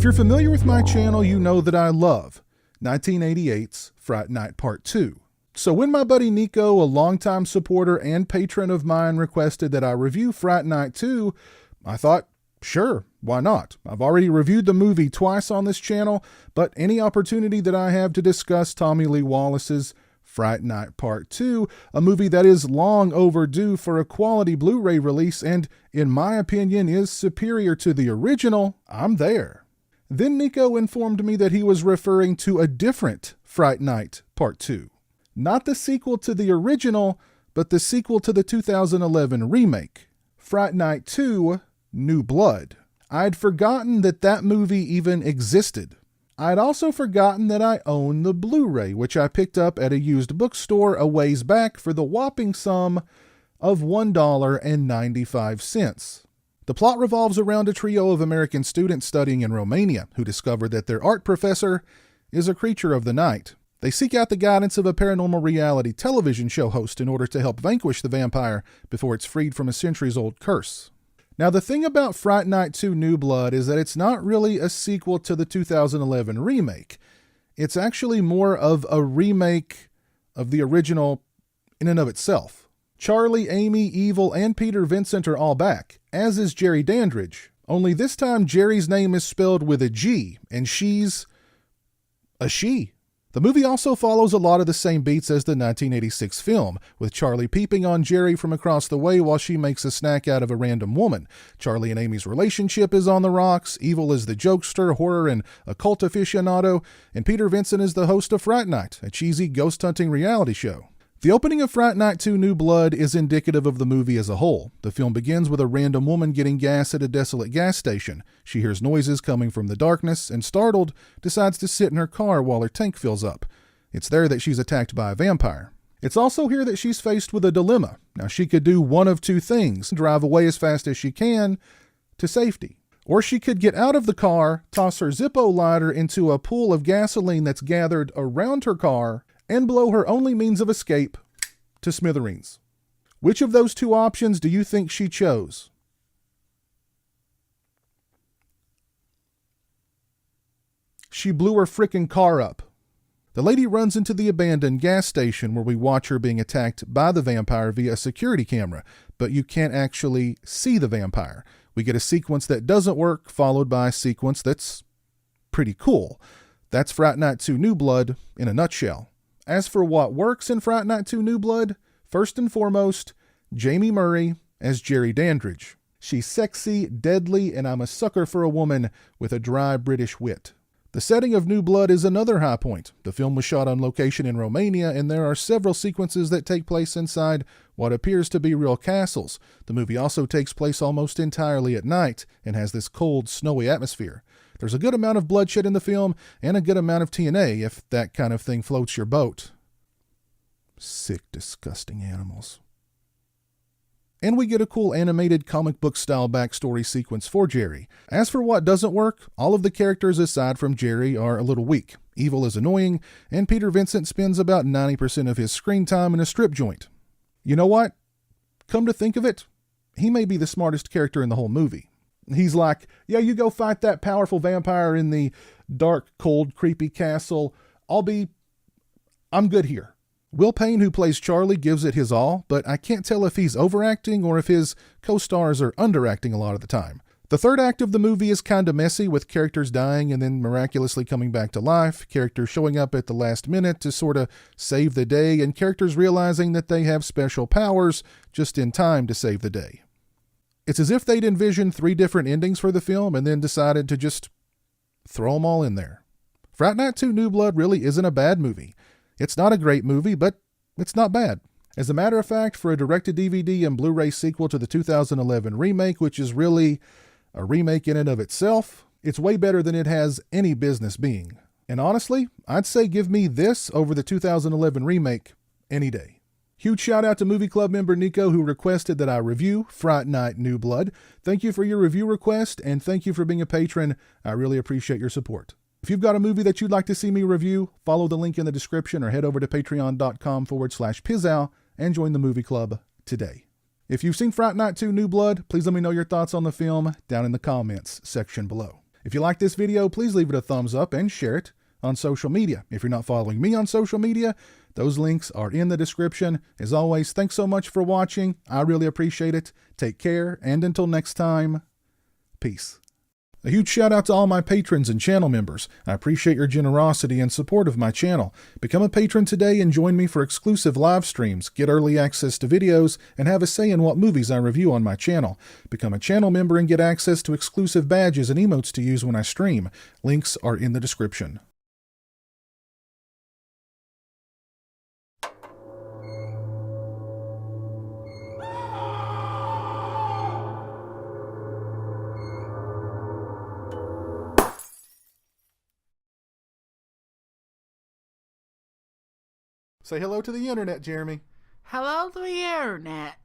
you're familiar with my channel, you know that I love 1988's Fright Night Part 2. So when my buddy Nico, a longtime supporter and patron of mine, requested that I review Fright Night 2, I thought, sure, why not? I've already reviewed the movie twice on this channel, but any opportunity that I have to discuss Tommy Lee Wallace's Fright Night Part 2, a movie that is long overdue for a quality Blu-ray release and, in my opinion, is superior to the original, I'm there. Then Nico informed me that he was referring to a different Fright Night Part 2. Not the sequel to the original, but the sequel to the 2011 remake, Fright Night 2: New Blood. I'd forgotten that that movie even existed. I'd also forgotten that I own the Blu-ray, which I picked up at a used bookstore a ways back for the whopping sum of $1.95. The plot revolves around a trio of American students studying in Romania who discover that their art professor is a creature of the night. They seek out the guidance of a paranormal reality television show host in order to help vanquish the vampire before it's freed from a centuries-old curse. Now, the thing about Fright Night 2: New Blood is that it's not really a sequel to the 2011 remake. It's actually more of a remake of the original in and of itself. Charlie, Amy, Evil, and Peter Vincent are all back, as is Jerry Dandridge. Only this time Jerry's name is spelled with a G, and she's a she. The movie also follows a lot of the same beats as the 1986 film, with Charlie peeping on Jerry from across the way while she makes a snack out of a random woman. Charlie and Amy's relationship is on the rocks, Evil is the jokester, horror and occult aficionado, and Peter Vincent is the host of Fright Night, a cheesy ghost hunting reality show. The opening of Fright Night 2: New Blood is indicative of the movie as a whole. The film begins with a random woman getting gas at a desolate gas station. She hears noises coming from the darkness and, startled, decides to sit in her car while her tank fills up. It's there that she's attacked by a vampire. It's also here that she's faced with a dilemma. Now, she could do one of two things: drive away as fast as she can to safety. Or she could get out of the car, toss her Zippo lighter into a pool of gasoline that's gathered around her car, and blow her only means of escape to smithereens. Which of those two options do you think she chose? She blew her frickin' car up. The lady runs into the abandoned gas station where we watch her being attacked by the vampire via a security camera, but you can't actually see the vampire. We get a sequence that doesn't work, followed by a sequence that's pretty cool. That's Fright Night 2: New Blood in a nutshell. As for what works in Fright Night 2: New Blood, first and foremost, Jamie Murray as Jerry Dandridge. She's sexy, deadly, and I'm a sucker for a woman with a dry British wit. The setting of New Blood is another high point. The film was shot on location in Romania, and there are several sequences that take place inside what appears to be real castles. The movie also takes place almost entirely at night and has this cold, snowy atmosphere. There's a good amount of bloodshed in the film and a good amount of TNA, if that kind of thing floats your boat. Sick, disgusting animals. And we get a cool animated comic book style backstory sequence for Jerry. As for what doesn't work, all of the characters aside from Jerry are a little weak. Evil is annoying, and Peter Vincent spends about 90% of his screen time in a strip joint. You know what? Come to think of it, he may be the smartest character in the whole movie. He's like, yeah, you go fight that powerful vampire in the dark, cold, creepy castle. I'm good here. Will Payne, who plays Charlie, gives it his all, but I can't tell if he's overacting or if his co-stars are underacting a lot of the time. The third act of the movie is kind of messy, with characters dying and then miraculously coming back to life, characters showing up at the last minute to sort of save the day, and characters realizing that they have special powers just in time to save the day. It's as if they'd envisioned 3 different endings for the film and then decided to just throw them all in there. Fright Night 2: New Blood really isn't a bad movie. It's not a great movie, but it's not bad. As a matter of fact, for a direct-to-DVD and Blu-ray sequel to the 2011 remake, which is really a remake in and of itself, it's way better than it has any business being. And honestly, I'd say give me this over the 2011 remake any day. Huge shout out to Movie Club member Nico, who requested that I review Fright Night: New Blood. Thank you for your review request, and thank you for being a patron. I really appreciate your support. If you've got a movie that you'd like to see me review, follow the link in the description or head over to patreon.com/pizowell and join the Movie Club today. If you've seen Fright Night 2: New Blood, please let me know your thoughts on the film down in the comments section below. If you like this video, please leave it a thumbs up and share it on social media. If you're not following me on social media, those links are in the description. As always, thanks so much for watching. I really appreciate it. Take care, and until next time, peace. A huge shout out to all my patrons and channel members. I appreciate your generosity and support of my channel. Become a patron today and join me for exclusive live streams, get early access to videos, and have a say in what movies I review on my channel. Become a channel member and get access to exclusive badges and emotes to use when I stream. Links are in the description. Say hello to the internet, Jeremy. Hello to the internet.